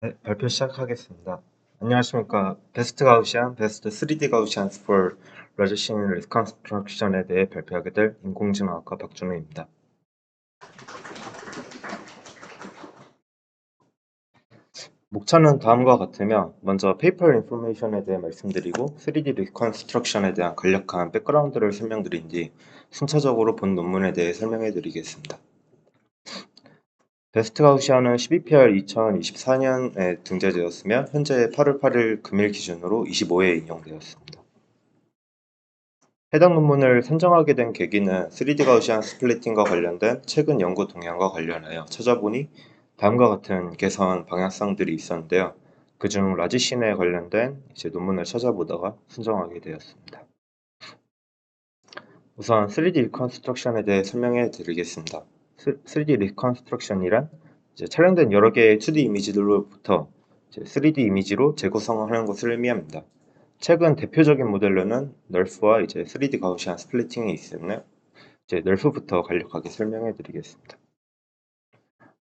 네, 발표 시작하겠습니다. 안녕하십니까. 베스트 가우시안, 베스트 3D 가우시안 for 라지신 리컨스트럭션에 대해 발표하게 될 인공지능학과 박준우입니다. 목차는 다음과 같으며 먼저 페이퍼 인포메이션에 대해 말씀드리고 3D 리컨스트럭션에 대한 간략한 백그라운드를 설명드린 뒤 순차적으로 본 논문에 대해 설명해 드리겠습니다. 베스트 가우시안은 12PR 2024년에 등재되었으며 현재 8월 8일 금일 기준으로 25회 인용되었습니다. 해당 논문을 선정하게 된 계기는 3D 가우시안 스플리팅과 관련된 최근 연구 동향과 관련하여 찾아보니 다음과 같은 개선 방향성들이 있었는데요. 그중 라지신에 관련된 논문을 찾아보다가 선정하게 되었습니다. 우선 3D 리컨스트럭션에 대해 설명해 드리겠습니다. 3D 리컨스트럭션이란 촬영된 여러 개의 2D 이미지들로부터 3D 이미지로 재구성을 하는 것을 의미합니다. 최근 대표적인 모델로는 널프와 3D 가우시안 스플리팅이 있으며 널프부터 간략하게 설명해 드리겠습니다.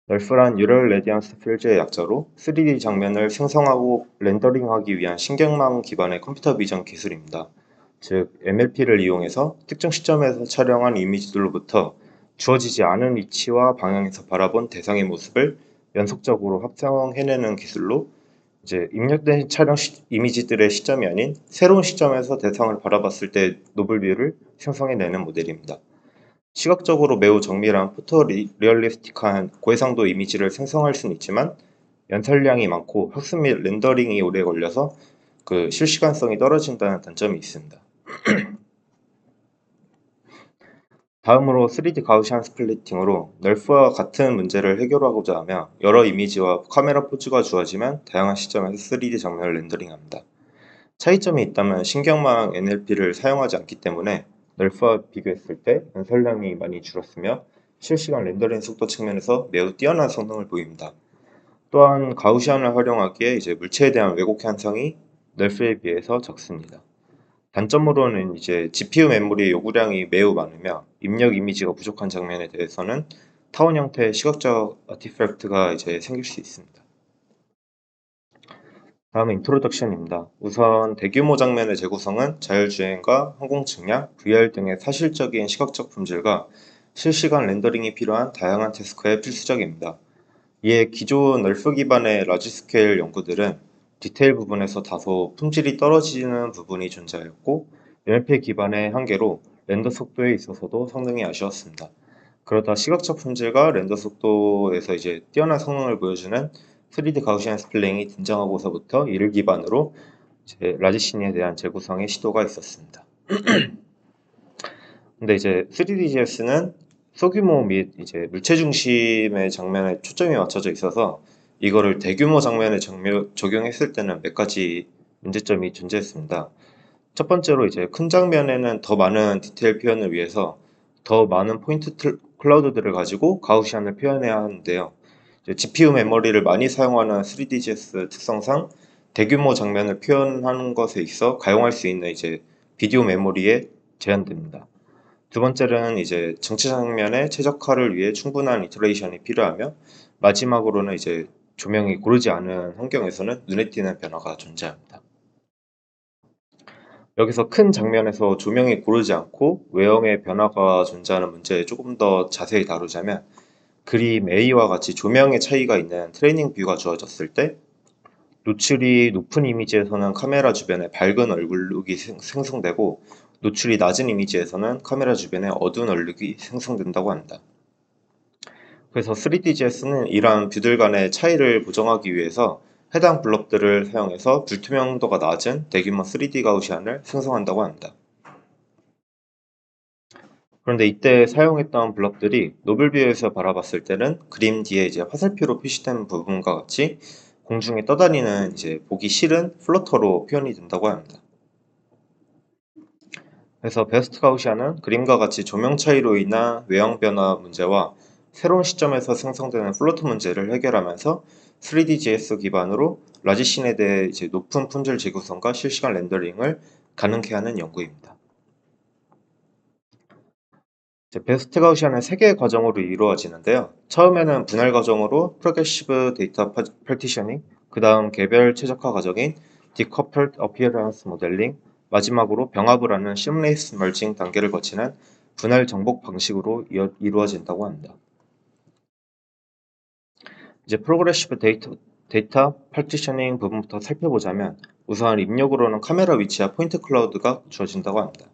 널프란 뉴럴 레디언스 필드의 약자로 3D 장면을 생성하고 렌더링하기 위한 신경망 기반의 컴퓨터 비전 기술입니다. 즉 MLP를 이용해서 특정 시점에서 촬영한 이미지들로부터 주어지지 않은 위치와 방향에서 바라본 대상의 모습을 연속적으로 합성해내는 기술로 입력된 촬영 이미지들의 시점이 아닌 새로운 시점에서 대상을 바라봤을 때 노블뷰를 생성해내는 모델입니다. 시각적으로 매우 정밀한 포토 리얼리스틱한 고해상도 이미지를 생성할 수는 있지만 연설량이 많고 학습 및 렌더링이 오래 걸려서 그 실시간성이 떨어진다는 단점이 있습니다. 다음으로 3D 가우시안 스플리팅으로 널프와 같은 문제를 해결하고자 하며 여러 이미지와 카메라 포즈가 주어지면 다양한 시점에서 3D 장면을 렌더링합니다. 차이점이 있다면 신경망 NLP를 사용하지 않기 때문에 널프와 비교했을 때 연설량이 많이 줄었으며 실시간 렌더링 속도 측면에서 매우 뛰어난 성능을 보입니다. 또한 가우시안을 활용하기에 물체에 대한 왜곡 현상이 널프에 비해서 적습니다. 단점으로는 GPU 메모리 요구량이 매우 많으며 입력 이미지가 부족한 장면에 대해서는 타원 형태의 시각적 아티팩트가 생길 수 있습니다. 다음은 인트로덕션입니다. 우선 대규모 장면의 재구성은 자율주행과 항공 측량, VR 등의 사실적인 시각적 품질과 실시간 렌더링이 필요한 다양한 태스크에 필수적입니다. 이에 기존 널프 기반의 라지 스케일 연구들은 디테일 부분에서 다소 품질이 떨어지는 부분이 존재하였고 NLP 기반의 한계로 렌더 속도에 있어서도 성능이 아쉬웠습니다. 그러다 시각적 품질과 렌더 속도에서 뛰어난 성능을 보여주는 3D 가우시안 스플링이 등장하고서부터 이를 기반으로 라지신에 대한 재구성의 시도가 있었습니다. 근데 3DGS는 소규모 및 물체 중심의 장면에 초점이 맞춰져 있어서 이거를 대규모 장면에 적용했을 때는 몇 가지 문제점이 존재했습니다. 첫 번째로 큰 장면에는 더 많은 디테일 표현을 위해서 더 많은 포인트 클라우드들을 가지고 가우시안을 표현해야 하는데요. GPU 메모리를 많이 사용하는 3DGS 특성상 대규모 장면을 표현하는 것에 있어 가용할 수 있는 비디오 메모리에 제한됩니다. 두 번째는 정치 장면의 최적화를 위해 충분한 이터레이션이 필요하며 마지막으로는 조명이 고르지 않은 환경에서는 눈에 띄는 변화가 존재합니다. 여기서 큰 장면에서 조명이 고르지 않고 외형의 변화가 존재하는 문제에 조금 더 자세히 다루자면 그림 A와 같이 조명의 차이가 있는 트레이닝 뷰가 주어졌을 때 노출이 높은 이미지에서는 카메라 주변에 밝은 얼룩이 생성되고 노출이 낮은 이미지에서는 카메라 주변에 어두운 얼룩이 생성된다고 한다. 그래서 3DGS는 이러한 뷰들 간의 차이를 보정하기 위해서 해당 블럭들을 사용해서 불투명도가 낮은 대규모 3D 가우시안을 생성한다고 합니다. 그런데 이때 사용했던 블럭들이 노블뷰에서 바라봤을 때는 그림 뒤에 화살표로 표시된 부분과 같이 공중에 떠다니는 보기 싫은 플러터로 표현이 된다고 합니다. 그래서 베스트 가우시안은 그림과 같이 조명 차이로 인한 외형 변화 문제와 새로운 시점에서 생성되는 플러터 문제를 해결하면서 3DGS 기반으로 라지신에 대해 높은 품질 재구성과 실시간 렌더링을 가능케 하는 연구입니다. 베스트 가우시안은 3개의 과정으로 이루어지는데요. 처음에는 분할 과정으로 프로그레시브 데이터 파티셔닝, 그 다음 개별 최적화 과정인 Decoupled Appearance Modeling, 마지막으로 병합을 하는 Seamless Merging 단계를 거치는 분할 정복 방식으로 이루어진다고 합니다. 이제 프로그레시브 데이터 파티셔닝 부분부터 살펴보자면 우선 입력으로는 카메라 위치와 포인트 클라우드가 주어진다고 합니다.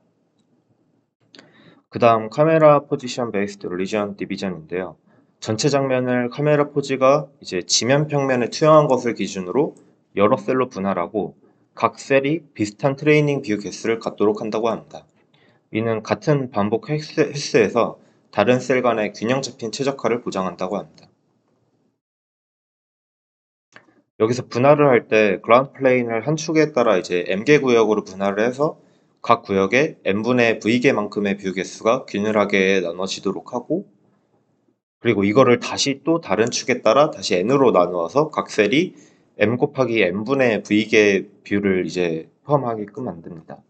그 다음 카메라 포지션 베이스드 리전 디비전인데요. 전체 장면을 카메라 포즈가 이제 지면 평면에 투영한 것을 기준으로 여러 셀로 분할하고 각 셀이 비슷한 트레이닝 뷰 개수를 갖도록 한다고 합니다. 이는 같은 반복 횟수에서 다른 셀 간의 균형 잡힌 최적화를 보장한다고 합니다. 여기서 분할을 할 때 그라운드 플레인을 한 축에 따라 이제 m개 구역으로 분할을 해서 각 구역에 n분의 v개만큼의 뷰 개수가 균일하게 나눠지도록 하고, 그리고 이거를 다시 또 다른 축에 따라 다시 n으로 나누어서 각 셀이 m 곱하기 n분의 v개 뷰를 이제 포함하게끔 만듭니다.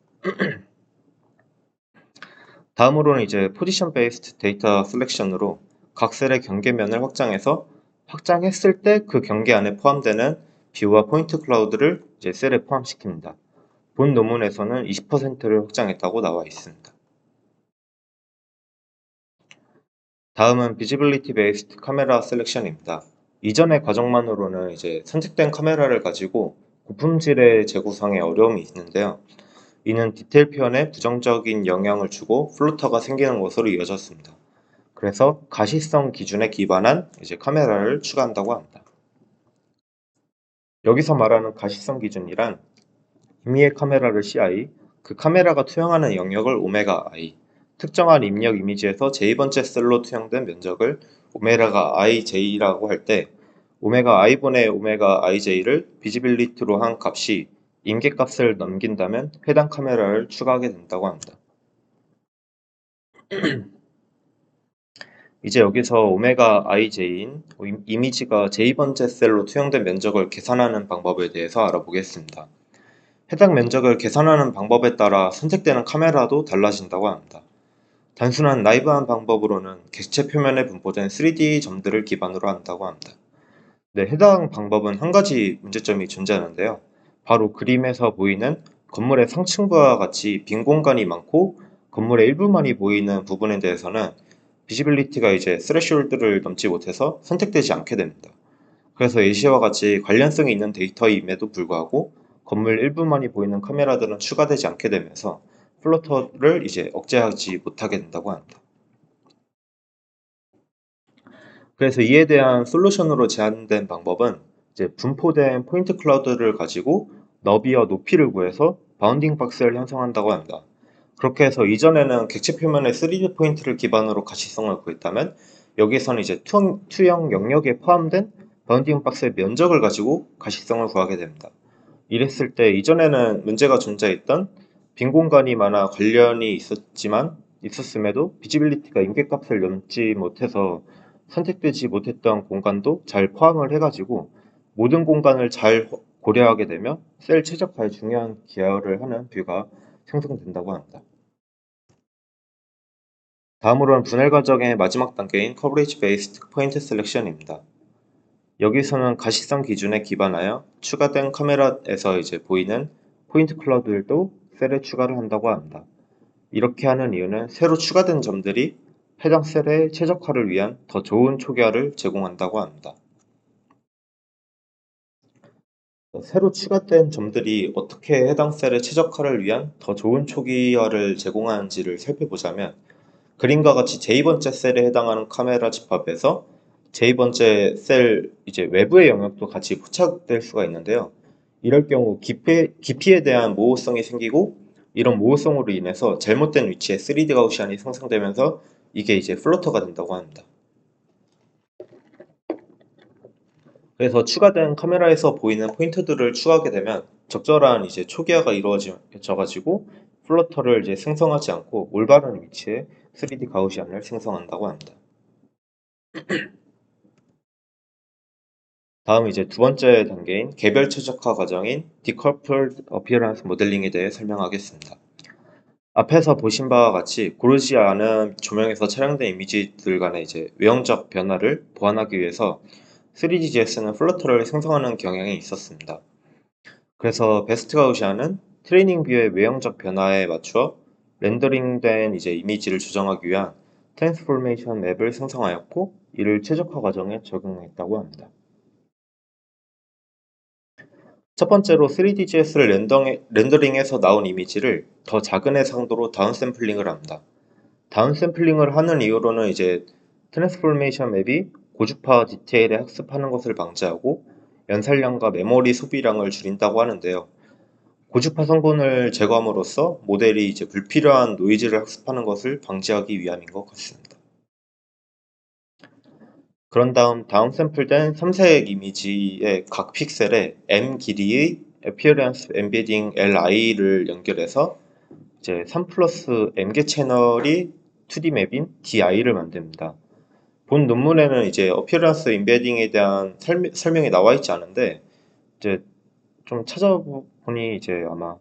다음으로는 이제 포지션 베이스드 데이터 셀렉션으로 각 셀의 경계면을 확장해서 확장했을 때 그 경계 안에 포함되는 뷰와 포인트 클라우드를 이제 셀에 포함시킵니다. 본 논문에서는 20%를 확장했다고 나와 있습니다. 다음은 비지빌리티 베이스드 카메라 셀렉션입니다. 이전의 과정만으로는 이제 선택된 카메라를 가지고 고품질의 재구성에 어려움이 있는데요. 이는 디테일 표현에 부정적인 영향을 주고 플루터가 생기는 것으로 이어졌습니다. 그래서 가시성 기준에 기반한 이제 카메라를 추가한다고 합니다. 여기서 말하는 가시성 기준이란 임의의 카메라를 CI, 그 카메라가 투영하는 영역을 오메가 I, 특정한 입력 이미지에서 제2번째 셀로 투영된 면적을 오메가 IJ라고 할 때 오메가 I분의 오메가 IJ를 비지빌리티로 한 값이 임계값을 넘긴다면 해당 카메라를 추가하게 된다고 합니다. 이제 여기서 오메가 IJ인 이미지가 제2번째 셀로 투영된 면적을 계산하는 방법에 대해서 알아보겠습니다. 해당 면적을 계산하는 방법에 따라 선택되는 카메라도 달라진다고 합니다. 단순한 나이브한 방법으로는 객체 표면에 분포된 3D 점들을 기반으로 한다고 합니다. 네, 해당 방법은 한 가지 문제점이 존재하는데요. 바로 그림에서 보이는 건물의 상층부와 같이 빈 공간이 많고 건물의 일부만이 보이는 부분에 대해서는 비지빌리티가 이제 스레시홀드를 넘지 못해서 선택되지 않게 됩니다. 그래서 예시와 같이 관련성이 있는 데이터임에도 불구하고 건물 일부만이 보이는 카메라들은 추가되지 않게 되면서 플로터를 이제 억제하지 못하게 된다고 합니다. 그래서 이에 대한 솔루션으로 제안된 방법은 이제 분포된 포인트 클라우드를 가지고 너비와 높이를 구해서 바운딩 박스를 형성한다고 합니다. 그렇게 해서 이전에는 객체 표면의 3D 포인트를 기반으로 가시성을 구했다면 여기서는 이제 투영 영역에 포함된 바운딩 박스의 면적을 가지고 가시성을 구하게 됩니다. 이랬을 때 이전에는 문제가 존재했던 빈 공간이 많아 관련이 있었음에도 비지빌리티가 임계값을 넘지 못해서 선택되지 못했던 공간도 잘 포함을 해가지고 모든 공간을 잘 고려하게 되면 셀 최적화에 중요한 기여를 하는 뷰가 생성된다고 합니다. 다음으로는 분할 과정의 마지막 단계인 커버리지 베이스드 포인트 셀렉션입니다. 여기서는 가시성 기준에 기반하여 추가된 카메라에서 이제 보이는 포인트 클라우드들도 셀에 추가를 한다고 합니다. 이렇게 하는 이유는 새로 추가된 점들이 해당 셀의 최적화를 위한 더 좋은 초기화를 제공한다고 합니다. 새로 추가된 점들이 어떻게 해당 셀의 최적화를 위한 더 좋은 초기화를 제공하는지를 살펴보자면 그림과 같이 제2번째 셀에 해당하는 카메라 집합에서 제2번째 셀 이제 외부의 영역도 같이 포착될 수가 있는데요. 이럴 경우 깊이에 대한 모호성이 생기고 이런 모호성으로 인해서 잘못된 위치에 3D 가우시안이 생성되면서 이게 이제 플로터가 된다고 합니다. 그래서 추가된 카메라에서 보이는 포인트들을 추가하게 되면 적절한 이제 초기화가 이루어져가지고 플로터를 이제 생성하지 않고 올바른 위치에 3D 가우시안을 생성한다고 합니다. 다음 이제 두 번째 단계인 개별 최적화 과정인 Decoupled Appearance Modeling에 대해 설명하겠습니다. 앞에서 보신 바와 같이 고르지 않은 조명에서 촬영된 이미지들 간의 이제 외형적 변화를 보완하기 위해서 3DGS는 플러터를 생성하는 경향이 있었습니다. 그래서 베스트 가우시안은 트레이닝 뷰의 외형적 변화에 맞추어 렌더링된 이미지를 조정하기 위한 트랜스포메이션 맵을 생성하였고, 이를 최적화 과정에 적용했다고 합니다. 첫 번째로 3DGS를 렌더링해서 나온 이미지를 더 작은 해상도로 다운샘플링을 합니다. 다운샘플링을 하는 이유로는 트랜스포메이션 맵이 고주파 디테일에 학습하는 것을 방지하고 연산량과 메모리 소비량을 줄인다고 하는데요. 고주파 성분을 제거함으로써 모델이 불필요한 노이즈를 학습하는 것을 방지하기 위함인 것 같습니다. 그런 다음 다운샘플된 삼색 이미지의 각 픽셀에 m 길이의 Appearance Embedding LI를 연결해서 3 플러스 m개 채널이 2D 맵인 DI를 만듭니다. 본 논문에는 Appearance Embedding에 대한 설명이 나와 있지 않은데, 좀 찾아보니 아마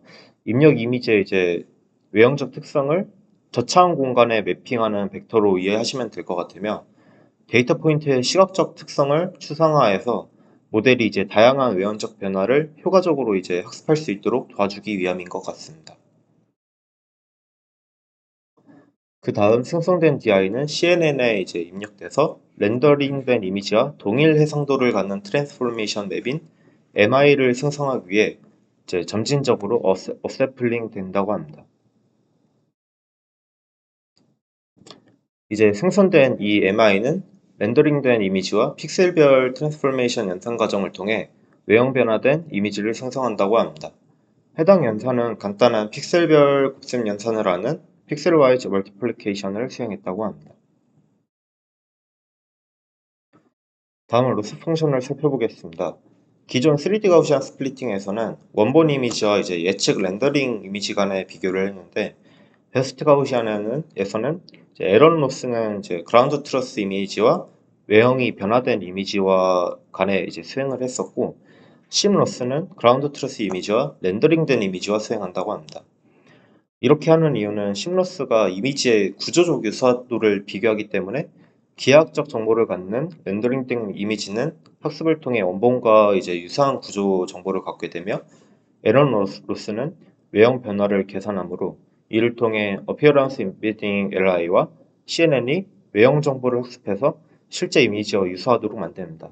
입력 이미지의 외형적 특성을 저차원 공간에 매핑하는 벡터로 이해하시면 될 것 같으며, 데이터 포인트의 시각적 특성을 추상화해서 모델이 다양한 외형적 변화를 효과적으로 학습할 수 있도록 도와주기 위함인 것 같습니다. 그 다음 생성된 DI는 CNN에 입력돼서 렌더링된 이미지와 동일 해상도를 갖는 트랜스포메이션 맵인 MI를 생성하기 위해 점진적으로 어세플링 된다고 합니다. 생성된 이 MI는 렌더링된 이미지와 픽셀별 트랜스포메이션 연산 과정을 통해 외형 변화된 이미지를 생성한다고 합니다. 해당 연산은 간단한 픽셀별 곱셈 연산을 하는 픽셀와이즈 멀티플리케이션을 수행했다고 합니다. 다음은 로스 펑션을 살펴보겠습니다. 기존 3D 가우시안 스플리팅에서는 원본 이미지와 예측 렌더링 이미지 간의 비교를 했는데, 베스트 가우시안에서는 에런 로스는 그라운드 트러스 이미지와 외형이 변화된 이미지와 간에 수행을 했었고, 심 로스는 그라운드 트러스 이미지와 렌더링된 이미지와 수행한다고 합니다. 이렇게 하는 이유는 심 로스가 이미지의 구조적 유사도를 비교하기 때문에 기하학적 정보를 갖는 렌더링된 이미지는 학습을 통해 원본과 유사한 구조 정보를 갖게 되며, 에런 로스는 외형 변화를 계산하므로 이를 통해 Appearance Embedding LI와 CNN이 외형 정보를 학습해서 실제 이미지와 유사하도록 만듭니다.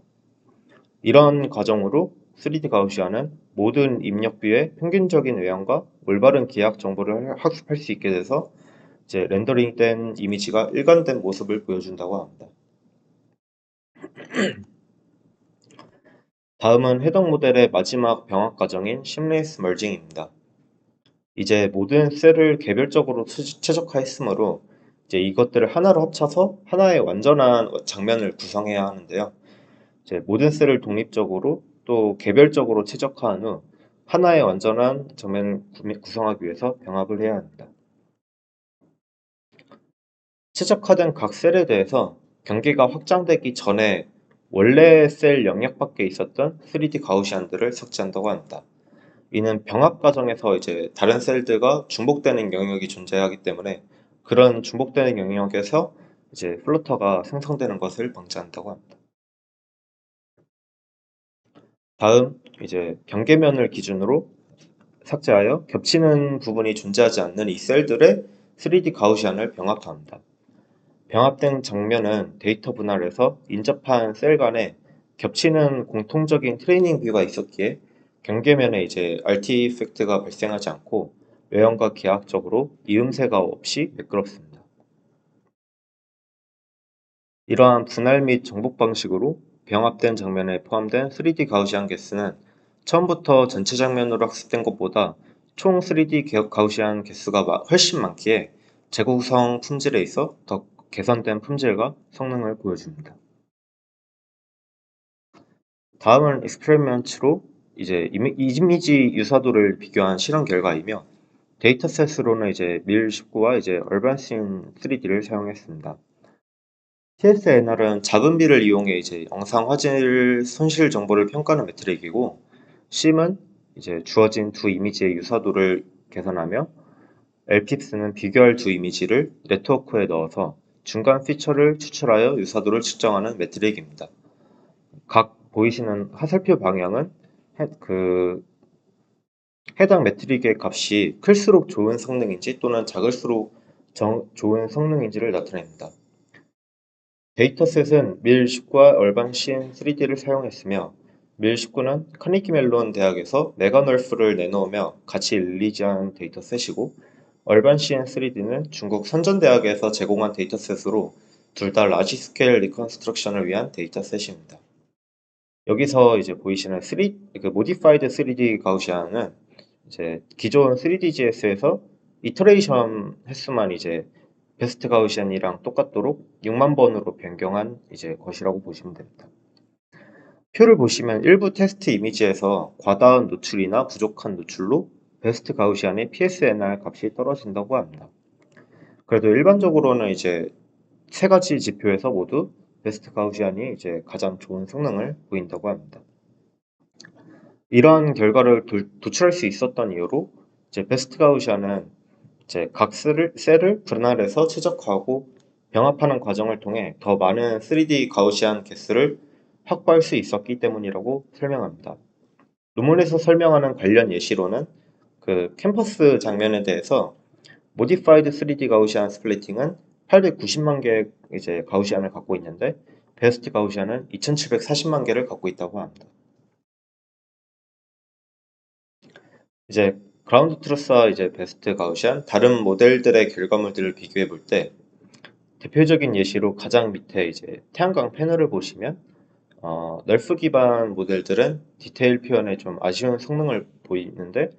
이런 과정으로 3D 가우시안은 모든 입력뷰의 평균적인 외형과 올바른 기하학 정보를 학습할 수 있게 돼서 렌더링된 이미지가 일관된 모습을 보여준다고 합니다. 다음은 해당 모델의 마지막 병합 과정인 심레이스 멀징입니다. 모든 셀을 개별적으로 최적화했으므로 이것들을 하나로 합쳐서 하나의 완전한 장면을 구성해야 하는데요. 모든 셀을 독립적으로 또 개별적으로 최적화한 후 하나의 완전한 장면을 구성하기 위해서 병합을 해야 합니다. 최적화된 각 셀에 대해서 경계가 확장되기 전에 원래 셀 영역 밖에 있었던 3D 가우시안들을 삭제한다고 합니다. 이는 병합 과정에서 다른 셀들과 중복되는 영역이 존재하기 때문에 그런 중복되는 영역에서 플러터가 생성되는 것을 방지한다고 합니다. 다음 경계면을 기준으로 삭제하여 겹치는 부분이 존재하지 않는 이 셀들의 3D 가우시안을 병합합니다. 병합된 장면은 데이터 분할에서 인접한 셀 간에 겹치는 공통적인 트레이닝 뷰가 있었기에 경계면에 아티팩트가 발생하지 않고 외형과 기하학적으로 이음새가 없이 매끄럽습니다. 이러한 분할 및 정복 방식으로 병합된 장면에 포함된 3D 가우시안 개수는 처음부터 전체 장면으로 학습된 것보다 총 3D 가우시안 개수가 훨씬 많기에 재구성 품질에 있어 더 개선된 품질과 성능을 보여줍니다. 다음은 익스페리먼트로 이미지 유사도를 비교한 실험 결과이며, 데이터셋으로는 밀19와 얼반신 3D를 사용했습니다. TSNR은 작은 비를 이용해 영상 화질 손실 정보를 평가하는 매트릭이고, 심은 주어진 두 이미지의 유사도를 계산하며, LPIPS는 비교할 두 이미지를 네트워크에 넣어서 중간 피처를 추출하여 유사도를 측정하는 매트릭입니다. 각 보이시는 화살표 방향은 해당 매트릭의 값이 클수록 좋은 성능인지 또는 작을수록 좋은 성능인지를 나타냅니다. 데이터셋은 밀19와 얼반 CN3D를 사용했으며 밀19는 카네기 멜론 대학에서 메가널프를 내놓으며 같이 릴리즈한 데이터셋이고 얼반 CN3D는 중국 선전대학에서 제공한 데이터셋으로 둘 다 라지 스케일 리컨스트럭션을 위한 데이터셋입니다. 여기서 이제 보이시는 모디파이드 3D 가우시안은 이제 기존 3DGS에서 이터레이션 횟수만 이제 베스트 가우시안이랑 똑같도록 6만 번으로 변경한 이제 것이라고 보시면 됩니다. 표를 보시면 일부 테스트 이미지에서 과다한 노출이나 부족한 노출로 베스트 가우시안의 PSNR 값이 떨어진다고 합니다. 그래도 일반적으로는 이제 세 가지 지표에서 모두 베스트 가우시안이 이제 가장 좋은 성능을 보인다고 합니다. 이러한 결과를 도출할 수 있었던 이유로 이제 베스트 가우시안은 이제 각 셀을 분할해서 최적화하고 병합하는 과정을 통해 더 많은 3D 가우시안 개수를 확보할 수 있었기 때문이라고 설명합니다. 논문에서 설명하는 관련 예시로는 그 캠퍼스 장면에 대해서 모디파이드 3D 가우시안 스플리팅은 890만 개의 이제 가우시안을 갖고 있는데 베스트 가우시안은 2740만 개를 갖고 있다고 합니다. 이제 그라운드 트루스와 이제 베스트 가우시안 다른 모델들의 결과물들을 비교해 볼 때 대표적인 예시로 가장 밑에 이제 태양광 패널을 보시면 널프 기반 모델들은 디테일 표현에 좀 아쉬운 성능을 보이는데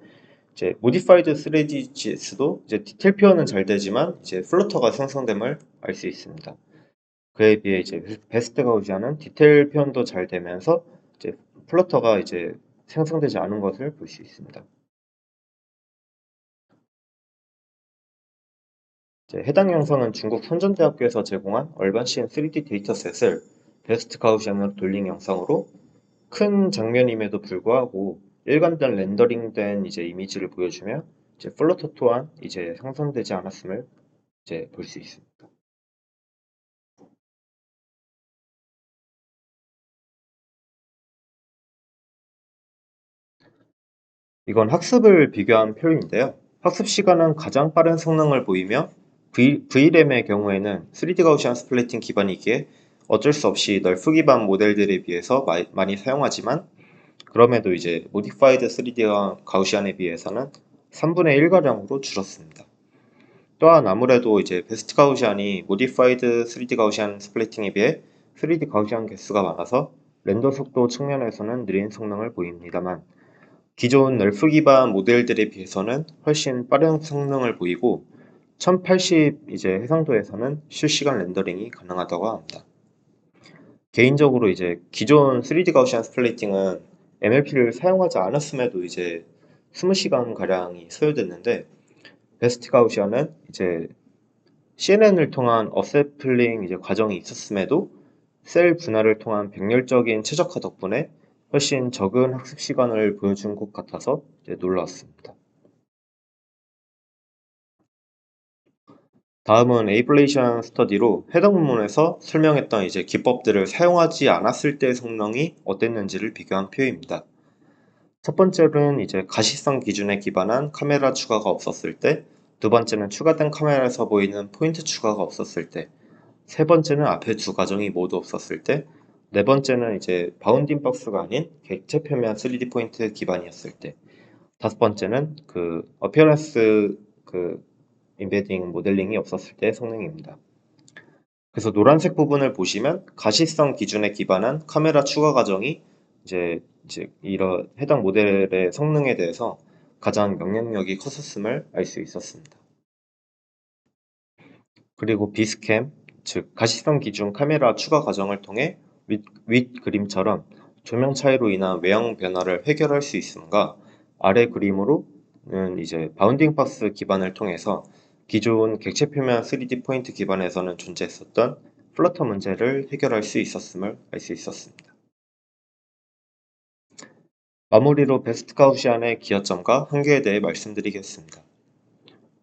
이제 모디파이드 3DGS도 이제 디테일 표현은 잘 되지만 이제 플러터가 생성됨을 알 수 있습니다. 그에 비해 이제 베스트 가우시안은 디테일 표현도 잘 되면서 이제 플러터가 이제 생성되지 않은 것을 볼 수 있습니다. 해당 영상은 중국 선전대학교에서 제공한 얼반시엔 3D 데이터셋을 베스트 가우시안으로 돌린 영상으로 큰 장면임에도 불구하고 일관된 렌더링된 이제 이미지를 보여주며 이제 플러터 또한 이제 생성되지 않았음을 이제 볼 수 있습니다. 이건 학습을 비교한 표인데요. 학습 시간은 가장 빠른 성능을 보이며 VRAM의 경우에는 3D 가우시안 스플리팅 기반이기에 어쩔 수 없이 널프 기반 모델들에 비해서 많이 사용하지만 그럼에도 이제 모디파이드 3D 가우시안에 비해서는 3분의 1가량으로 줄었습니다. 또한 아무래도 이제 베스트 가우시안이 모디파이드 3D 가우시안 스플리팅에 비해 3D 가우시안 개수가 많아서 렌더 속도 측면에서는 느린 성능을 보입니다만 기존 널프 기반 모델들에 비해서는 훨씬 빠른 성능을 보이고 1080 이제 해상도에서는 실시간 렌더링이 가능하다고 합니다. 개인적으로 이제 기존 3D 가우시안 스플리팅은 MLP를 사용하지 않았음에도 이제 20시간 가량이 소요됐는데 베스트 가우시안은 이제 CNN을 통한 어세플링 이제 과정이 있었음에도 셀 분할을 통한 백렬적인 최적화 덕분에 훨씬 적은 학습 시간을 보여준 것 같아서 이제 놀라웠습니다. 다음은 에이블레이션 스터디로 해당 문문에서 설명했던 이제 기법들을 사용하지 않았을 때 성능이 어땠는지를 비교한 표입니다. 첫 번째는 이제 가시성 기준에 기반한 카메라 추가가 없었을 때, 두 번째는 추가된 카메라에서 보이는 포인트 추가가 없었을 때, 세 번째는 앞에 두 가정이 모두 없었을 때, 네 번째는 이제 바운딩 박스가 아닌 객체 표면 3D 포인트 기반이었을 때, 다섯 번째는 그 어피어런스 인베딩 모델링이 없었을 때의 성능입니다. 그래서 노란색 부분을 보시면 가시성 기준에 기반한 카메라 추가 과정이 이제 이런 해당 모델의 성능에 대해서 가장 영향력이 컸었음을 알 수 있었습니다. 그리고 비스캠, 즉 가시성 기준 카메라 추가 과정을 통해 윗 그림처럼 조명 차이로 인한 외형 변화를 해결할 수 있음과 아래 그림으로는 이제 바운딩 박스 기반을 통해서 기존 객체 표면 3D 포인트 기반에서는 존재했었던 플러터 문제를 해결할 수 있었음을 알 수 있었습니다. 마무리로 베스트 가우시안의 기여점과 한계에 대해 말씀드리겠습니다.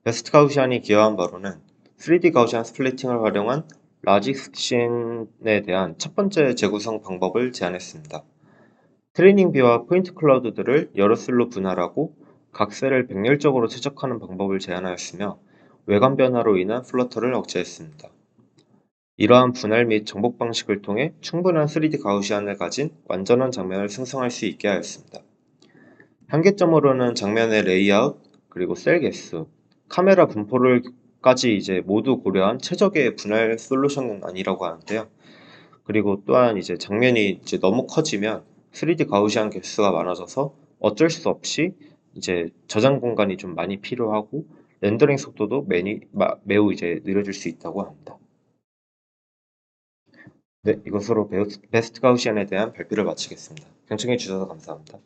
베스트 가우시안이 기여한 바로는 3D 가우시안 스플리팅을 활용한 라지 스킨에 대한 첫 번째 재구성 방법을 제안했습니다. 트레이닝 뷰와 포인트 클라우드들을 여러 셀로 분할하고 각 셀을 백렬적으로 최적화하는 방법을 제안하였으며 외관 변화로 인한 플러터를 억제했습니다. 이러한 분할 및 정복 방식을 통해 충분한 3D 가우시안을 가진 완전한 장면을 생성할 수 있게 하였습니다. 한계점으로는 장면의 레이아웃, 그리고 셀 개수, 카메라 분포를까지 모두 고려한 최적의 분할 솔루션은 아니라고 하는데요. 그리고 또한 장면이 너무 커지면 3D 가우시안 개수가 많아져서 어쩔 수 없이 저장 공간이 좀 많이 필요하고 렌더링 속도도 매우 느려질 수 있다고 합니다. 네, 이것으로 베스트 가우시안에 대한 발표를 마치겠습니다. 경청해 주셔서 감사합니다.